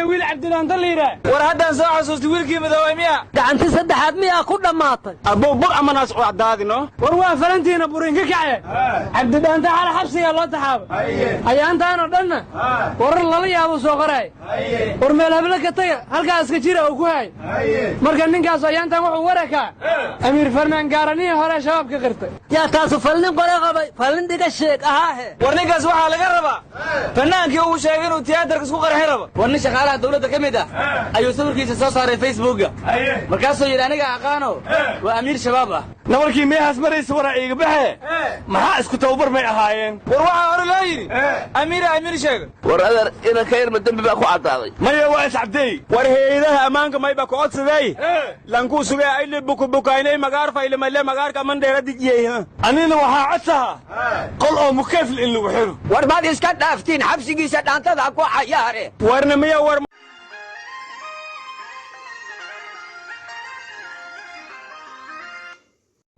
wiil cabdilaan daliira war haddaan soo xasuustay wiilkii madaway miya gacanti saddexaad miyaa ku dhammaatay abuu bur amanaas u cadaadino war waa falantiina burinka kace cabdidaanta xal xabsiga loo taxaabay ayaantaan oo dhanna warar lala yaabo soo qoray war meel habla ka taga halkaas ka jira oo ku hay marka ninkaas ayaantaan wuxuu warakaa amiir farnaan gaaranihi hore shabaabka qirtay yaa taasu falnin qore qabay falnin dhiga sheeg ahaahe war ninkaas waxaa laga rabaa fannaankii uu sheegay inuu tiyaatarka isku qarxin rabo war nin shaqaalaha dawladda ka mid ah ayuu sawirkiisa soo saaray facebooka markaasuu yidhi aniga aqaano waa amiir shabaab ah nabarkii meehaas maraysa waraa iiga baxe maxaa isku tababar may ahaayeen war waxaa hore loo yidhi amiir sheega war adeer inanka yarma dembi baa ku caddaaday maya waa iscabdeey war heedaha ammaanka mayba ku codsaday lankuu sugay ayli bukubukaynay magaar faylimayle magaarka mandheera dijiyey anina waxaa codsaha qol oo mukeefl in lagu xiro war maad iska dhaaftiin xabsigiisa dhaantada ku cayaare warna miya war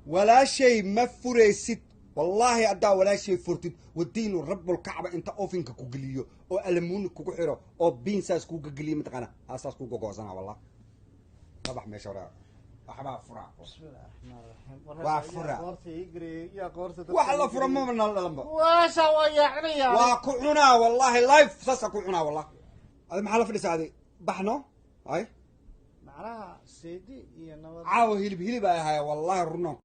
ولا شيء ما فريست والله أدا ولا شيء فرتد والدين رب الكعبة أنت أوفنك كوجليو أو ألمون كوجحرة أو بينساس كوجليو متقنا أساس كوجوزنا والله طبعا ما شراء أحباب فرع بسم الله الرحمن الرحيم وفرع قرصي يجري يا قرصي وحلا فرع ما من اللمبة وسوى يعني وكعنا والله لايف ساسا كعنا والله هذا محل في السعودية بحنا هاي معناها سيدي يا نور عاو هيلي بقى هاي والله الرنو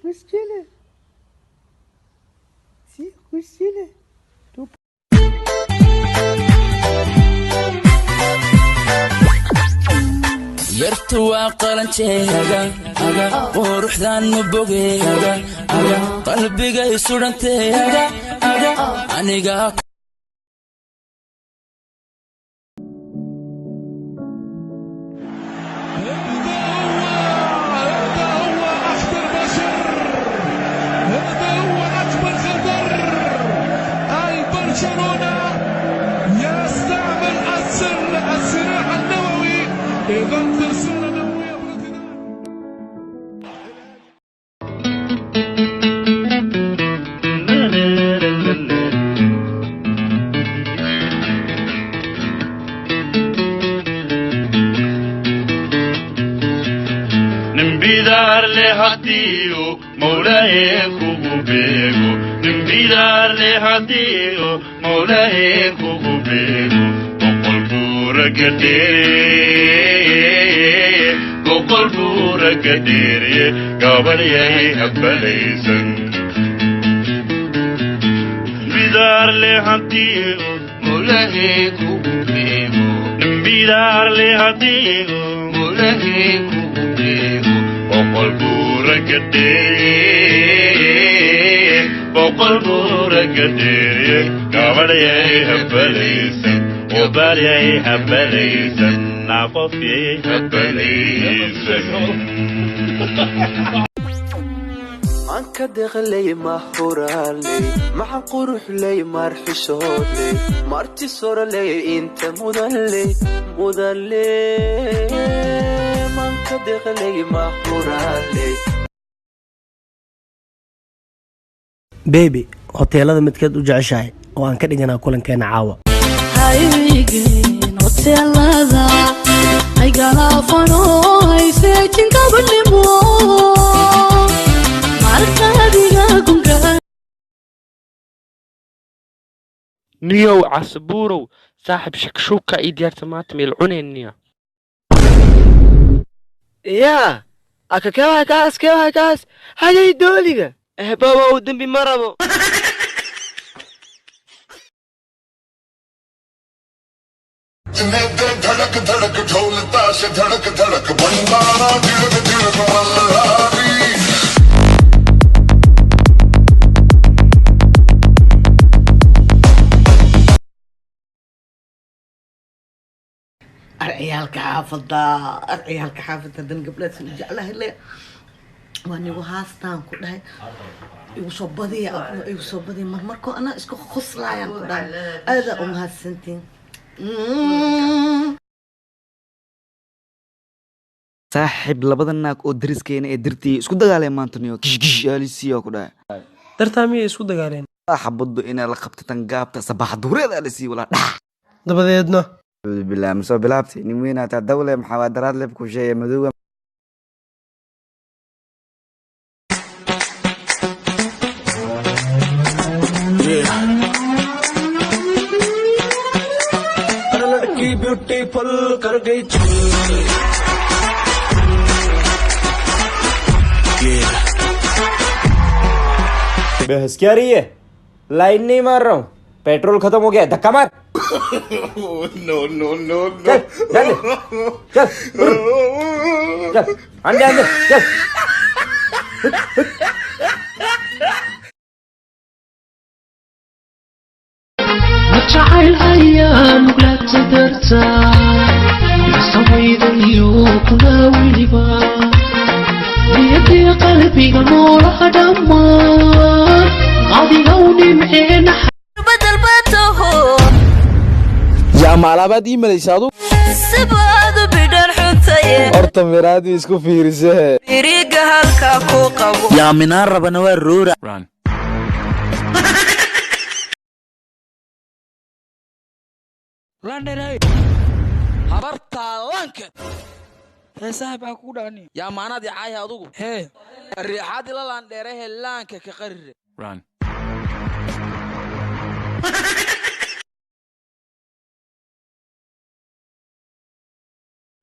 مشكلة في مشكلة yartu waa qalanjeega quruxdan mubogeega qalbigay suranteega aniga نمبيدار لهاتيو مولاي كوكوبيغو نمبيدار لهاتيو مولاي كوكوبيغو بقول بورا قدير بقول بورا قدير قابل يهي هبليسن نمبيدار لهاتيو مولاي كوكوبيغو نمبيدار لهاتيو مولاي بقول بورا قدير بقول بورا قدير قابل يهي هبليسن وبال يهي هبليسن نعقف يهي هبليسن دغلي ما حورالي مع قروح لي مرحشولي مرتي صور لي انت مدلي ما دغلي ما حورالي بيبي hoteelada midkeed u jeceshahay oo aan ka dhiganaa kulankeena caawa haygeen hoteelada ay galafano ay seejin kabanimo markadiga gunga نيو عصبورو صاحب شكشوكة إيديار طماطم العونين نيا يا أكا كيوها كاس هاي دوليغا بابا ودن بمرضو धड़क धड़क ढोल ताश धड़क धड़क भंडारा दिलक दिलक मल्हारी عيالك حافظة عيالك حافظة دن قبلت نجعلها اللي واني وهاستان كلها يوصبضي مرمركو انا اسكو خصلا يعني كلها هذا هالسنتين saaxib labada naag oo dariskeena ee dirtii isku dagaaleen maanta niyo kishkishaalisiyo ku dhaay dartaamiye isku dagaaleen xabadu inay la qabtaan gaabta sabax duureeda la sii wala dabadeedna bilaa ma soo bilaabtay nin weyn ata dawle maxaadaraad leb ku sheeyay madowga लड़की ब्यूटीफुल कर गई बहस क्या रही है लाइन नहीं मार रहा हूँ पेट्रोल खत्म हो गया धक्का मार नो नो नो चल चल चल चल अंदर अंदर चल متشعل أيامك لا تدرسا يصويد اليوم وناولبا بيدي قلبي نورها دمار غادي لوني معين بدل بته يا معلبات إيميل يساعدوا سباد بدر حتى أرتا ميرادي اسكو فيرسه بريق هالكاكو قبو يا منار ربنا ورورا لاندري habarta lanka heesaha baa ku dhaani yaa maanadi caay adugu hee riixad ila laandheere helaanka ka qarire run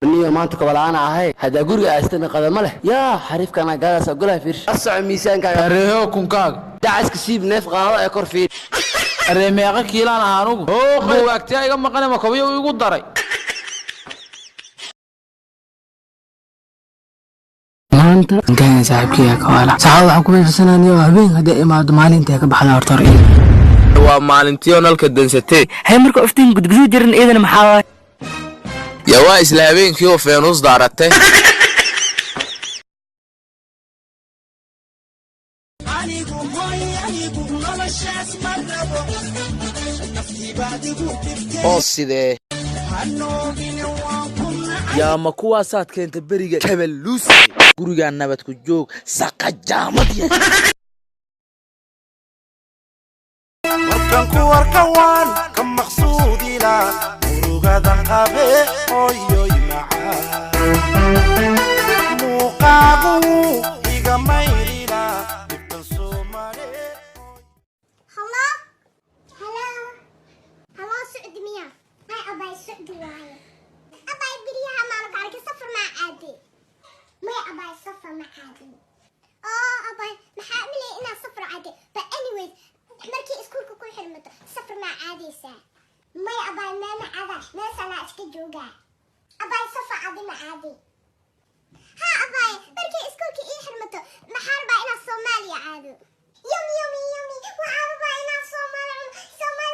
niyo maanta kabalaan ahay hada guriga aastana qadama leh yaa xariifkana gaadaas ogolaa fiir asoo miisaankaaga areeyo kunkaaga dacaska siib neef qaado ee kor fiir areemeeqa kiilaan ahaanugu oo buugagtiya iga maqane ma kobiyo igu daray maanta kan saaxiibkiga kawaala saxaab waxaan ku fiirsanaanaa habeen hadii imaado maalinta ka baxda horta waa maalintii nalka dansatay hay marka iftiin gudgudu jirin eedana maxaa waay يا وايس لابين كيو فينوس دارته oo sidee yaa ma kuwaasaad keenta beriga kabaluus guriga nabad ku joog saqajaamad markan ku warkawaan ka maqsuudina murugadan qabe oyoy macaan muuqaagu iga mayrina dhibtan soomale هلا سعد مياه هاي أباي سعد واي أباي بريها مالك عليك سفر مع عادي ما أباي سفر مع عادي أباي محاملي إنا سفر عادي but anyways مركي اسكولك كل حلمته سفر مع عادي سا ما أباي ما عادي ما سلا أشكي جوجا أباي سفر عادي مع عادي ها أباي مركي اسكولك إيه حلمته محاربة إنا الصوماليا عادي يومي وعاربة إنا الصومالي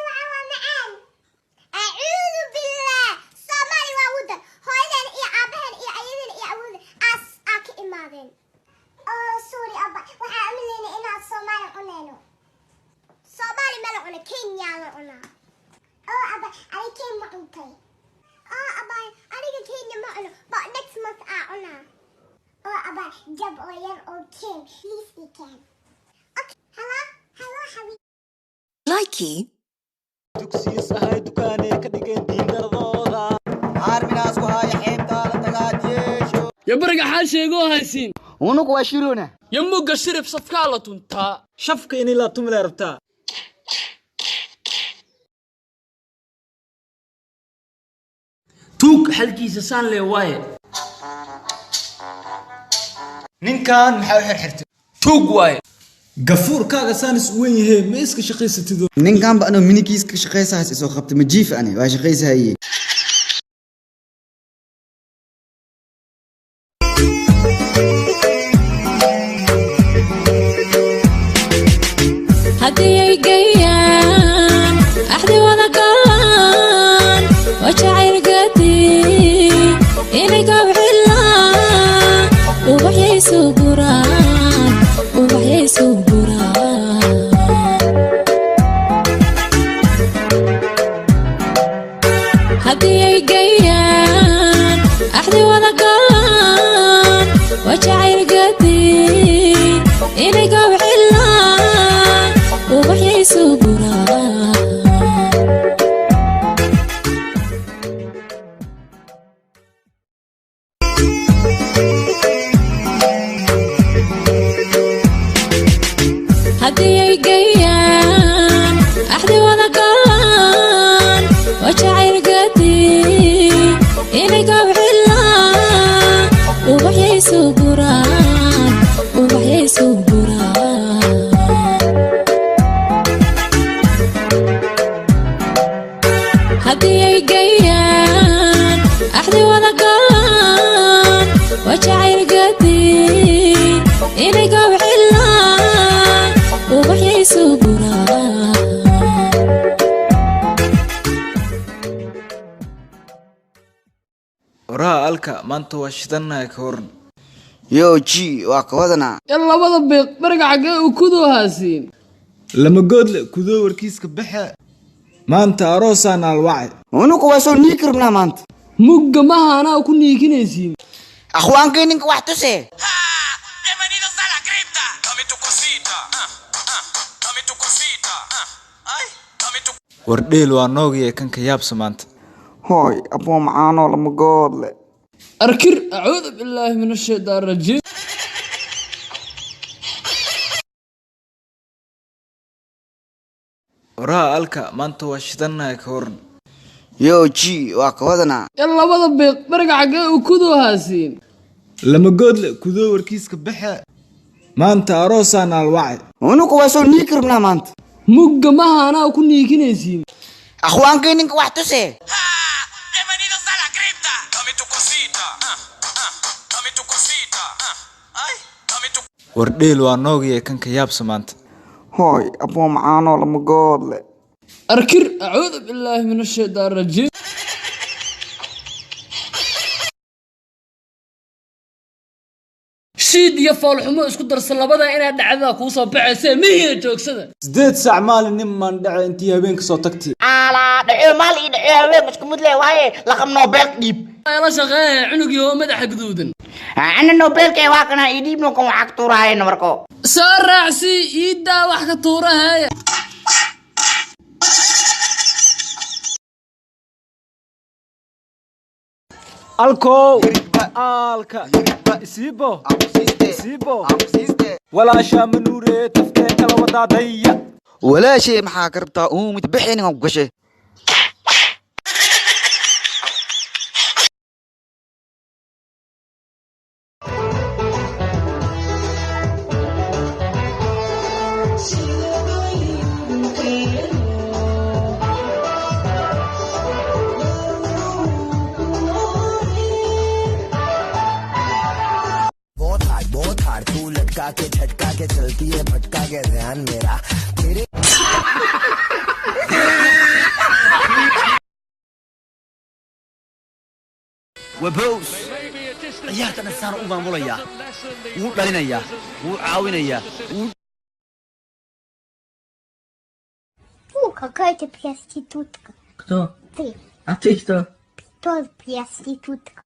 وعاربة معان أعوذ بالله صومالي وودن هايدن إيه عابهن إيه أيدن إيه أعوذ أك إمادن sorry abba waxaa amilayna inaad soomaali cunayno soomaali ma la cuna kenya la cunaa abba adiga kenya ma cuntay abba adiga kenya ma cuno but next month aa cunaa abba jab oo yar oo ken please we can okay hello xabi likey dugsiis ahay dukaanee ka dhigeen diindaradooda aarminaas ku haya xeebtaa la tagaadiyeesho ya bariga xaa sheegoo haysiin unugu waa shiruna ya mugga shirib safkaa la tuntaa shafka inay la tumile rabtaa tuug xalkiisa saan lee waaye ninkan maxaa u xirxirtay tuug waaye gafuurkaaga saanis u weyn yahay ma iska shaqaysatido ninkanba anoo minigiis ka shaqaysahaas isoo qabtay ma jiif ani waa shaqaysahaye haddii ay geeyaan axdi wada galaan wajacayl gadi inay gabxilaan ubaxyaysu guraan ubaxyaysu guraan haddii ay geeyaan axdi wada galaan wajacayl gadi inay gabxilaan ubaxyaysu guraan haddii ay geeyaan axdi wada galaan wajacayl gadi inay gabxilaan ubaxyaysu guraan ubaxyaysu guraan haddii ay geeyaan axdi wada galaan wajacayl gadi inay gabxilaan ubaxyaysu guraan oraha alka maanta waa shidannahay ka waran yo ji waa ka wadanaa in labada beeq bariga xaggee uu kudoo haasiin lama goodle kudoo warkiiska baxe maanta aroosaan alwacay unugu waa soo niiki rabnaa maanta mugga maha anaa ku niikinaysiin akhwaankay ninka wax tuse wardheel waa noogiye kan ka yaabsa maanta hooy aboo macaanoo lama goodle arkir acuudu billaahi min ashaytaan rajiim oraha alka maanta waa shidannahay ka waran yo ji waa ka wadanaa in labada beeq bariga xaggee uu kudoo haasiin lama goodle kudoo warkiiska baxe maanta aroosaan alwacay unugu waa soo niiki rabnaa maanta mugga maha anaa ku niikinaysiin akhwaankay ninka wax tuse wardheel waa noogiye kan ka yaabsa maanta hooy aboo macaanoo lama goodle arkir acuudu billaahi min ashaytaan rajiim shiid iyo foolxumo isku darsan labada inaa dhacdada kuu soo baxaysee mihiina joogsada 8 saac maalin nin maan dhace intii habeenka soo tagtay ala dhaco maal ii dhaco habeen isku mid leh waaye laqab nobel dhiib la shaqeeya cunugii oo madaxa guduudan ana nobelka waa kana ii dhiibno kan wax ka tuuraayna marko soo raacsi ii daa wax ka tuurahaya alkow alka isiibo isiibo walaashaa manuure taftee kala wadaadaya walaashay maxaa ka rabtaa uumid bixinin ku gashay तू लटका के झटका के चलती है भटका के ध्यान मेरा तेरे We're both. ciyaarta dhan u maamulayaa wuu dhalinayaa wuu caawinayaa Какая ты проститутка. Кто? Ты. А ты кто? Тоже проститутка.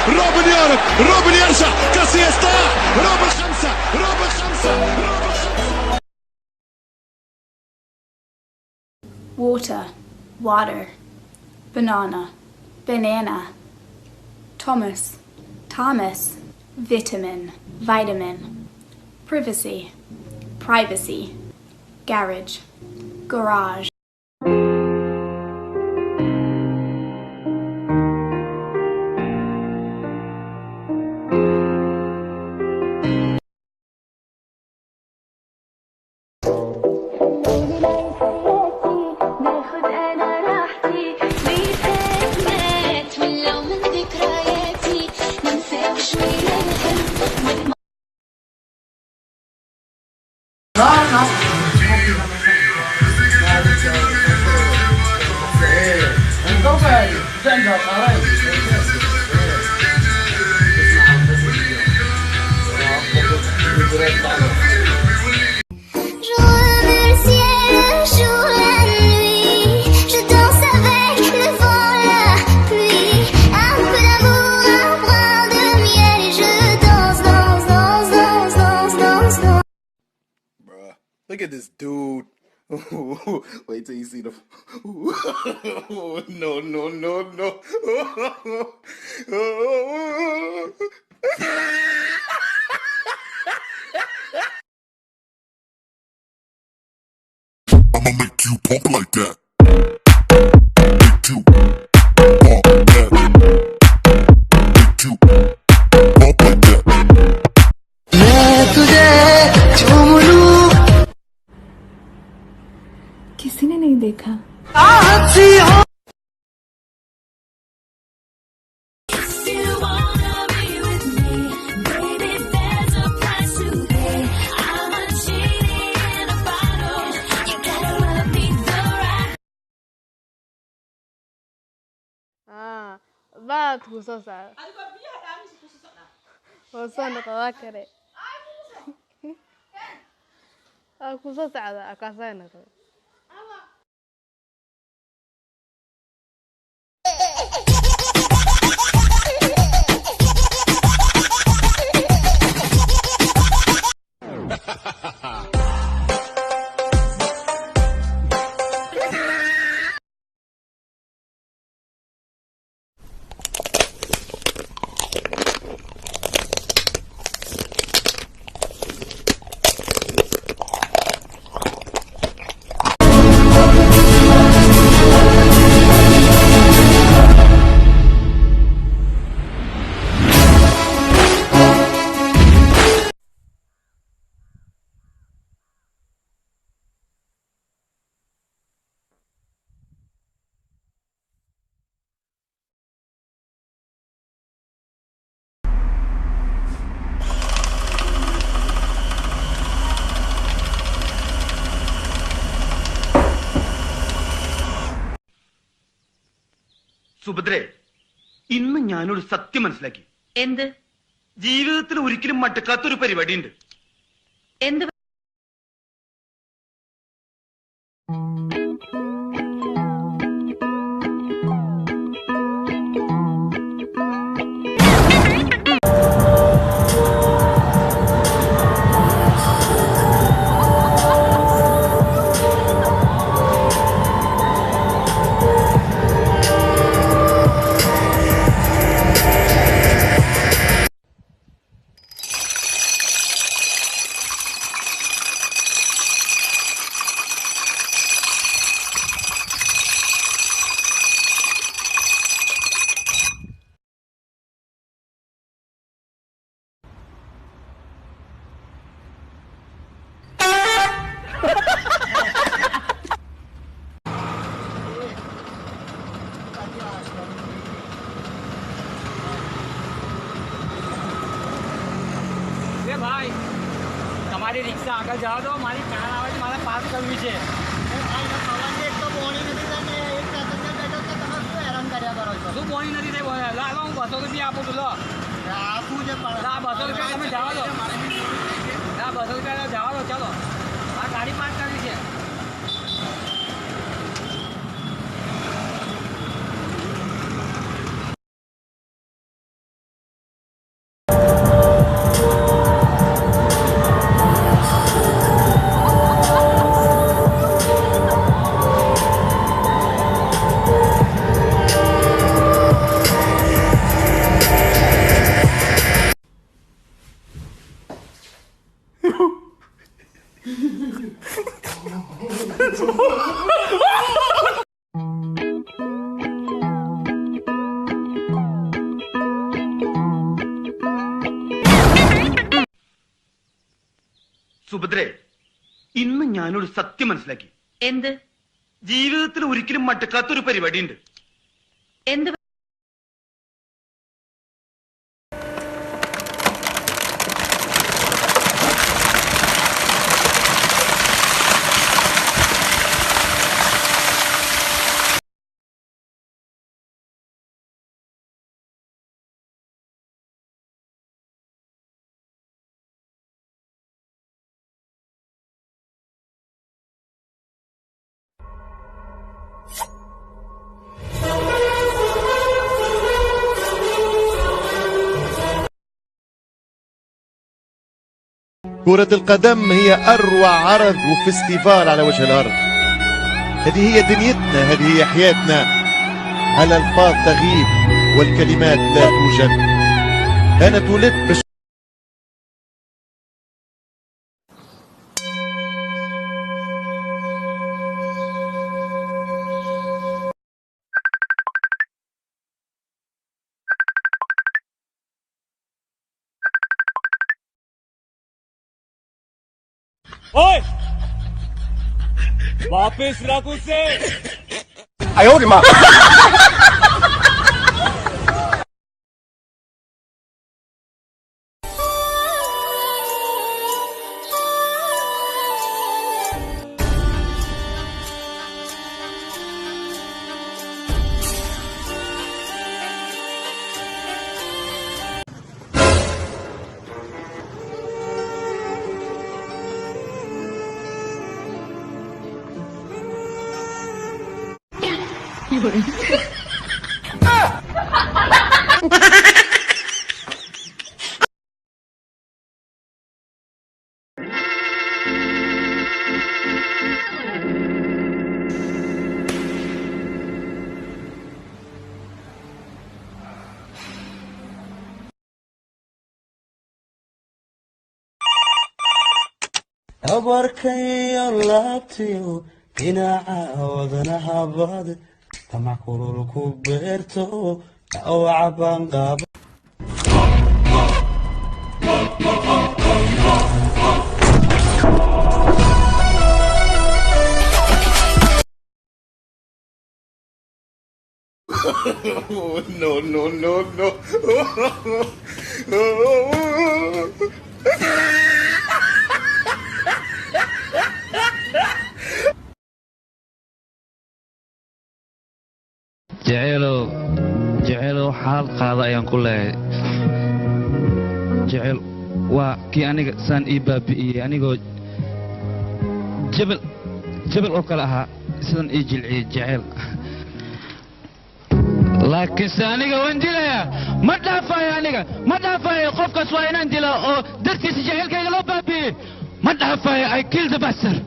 روبن يورب روبن يرجع كاسيستا روبن خمسة روبن خمسة Water, water, banana, banana, Thomas, Thomas, vitamin, vitamin, privacy, privacy, garage, garage. Look at this dude. Wait till you see the. No, no, no, no. I'ma make you pump like that. Make you pump that. Make you pump like that. मैं तुझे चूम लूं किसी ने नहीं देखा بعد kusoo socda oo soo noqda kare kusoo socda akaasay noqda സുഭദ്രേ ഇന്ന് ഞാനൊരു സത്യം മനസ്സിലാക്കി എന്ത് ജീവിതത്തിൽ ഒരിക്കലും മടുക്കാത്തൊരു പരിപാടി ഉണ്ട് എന്ത് મારી રિક્ષા આગળ જવા દો મારી કાર આવે છે મારે પાસ કરવી છે શું બોણી નથી થઈ બોલે લાવો હું 200 રૂપિયા આપું છું લો આપું છે પણ 200 રૂપિયા તમે જવા દો 200 રૂપિયા જવા દો ચાલો આ ગાડી પાસ કરવી છે സുഭദ്രേ ഇന്ന് ഞാനൊരു സത്യം മനസ്സിലാക്കി എന്ത് ജീവിതത്തിൽ ഒരിക്കലും മടുക്കാത്തൊരു പരിപാടി ഉണ്ട് എന്ത് كرة القدم هي أروع عرض وفستيفال على وجه الأرض. هذه هي دنيتنا، هذه هي حياتنا. الألفاظ تغيب والكلمات لا توجد. أنا اتولدت بش ओए वापस रखो से आयो रे माँ abarkayo laabtiyo dhinaca wadanaha baad tamac kulul ku beerto dhawaca baan qaaba no no no no jeceelow xaal qaada ayaan ku leehay jecel waa kii aniga saan ii baabi'iyey anigoo jabal oo kale ahaa sidan ii jilciyey jecel laakiinse aniga waan dilayaa ma dhaafayo qofkaas waa inaan dila oo dartiisa jecelkayga loo baabi'iyey ma dhaafayo I kill the bastard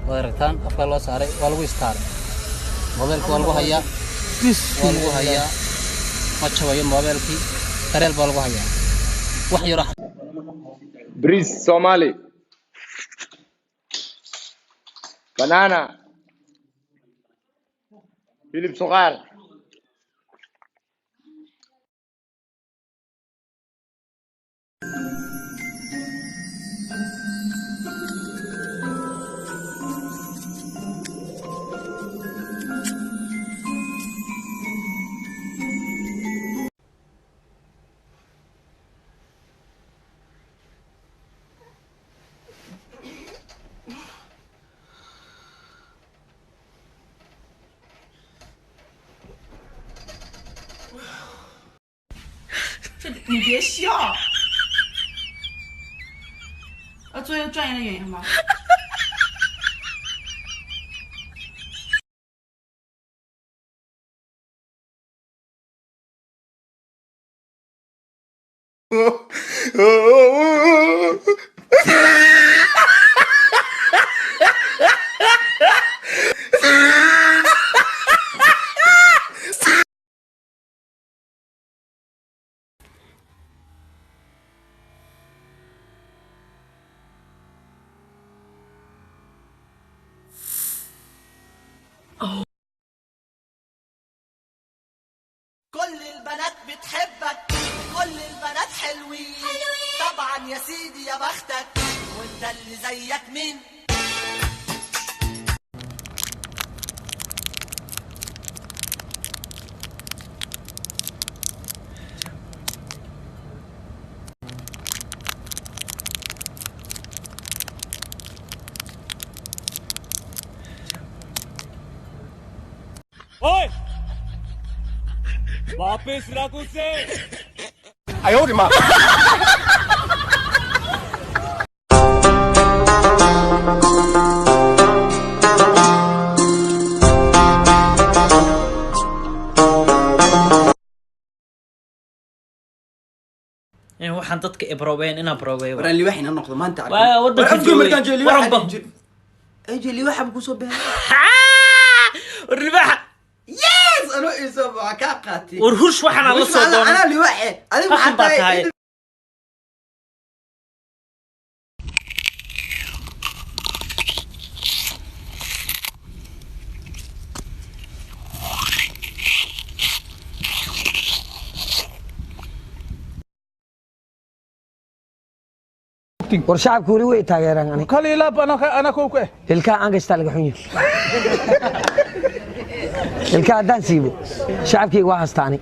وارتان أفكار الله ساري والو يستار موديل كوالو هيا والو هيا ma jabayo mobilkii dareel baa lagu hayaa wax yar بريز صومالي بنانا فيليب صغار你别笑，做一个专业的演员吗？كل البنات بتحبك كل البنات حلوين طبعا يا سيدي يا بختك وانت اللي زيك مين ओए वापस रख उसे 哎呦我的妈waxaan dadka ibrobeen inaan brobeeyo waraan liwaxina noqdo maanta wadanka markaan joogo waranba ajeli waxa ku soo baahay warlibaxa yes ano iso ba ka qaatay warhush waxaan la soo doonay ana liwaxe adiga waxa tahay war shacabku weli way taageeraan ani kali la ana ku ku ilka aan gashta laga xun yahay ilka hadaan siibo shacabkii waa hastaani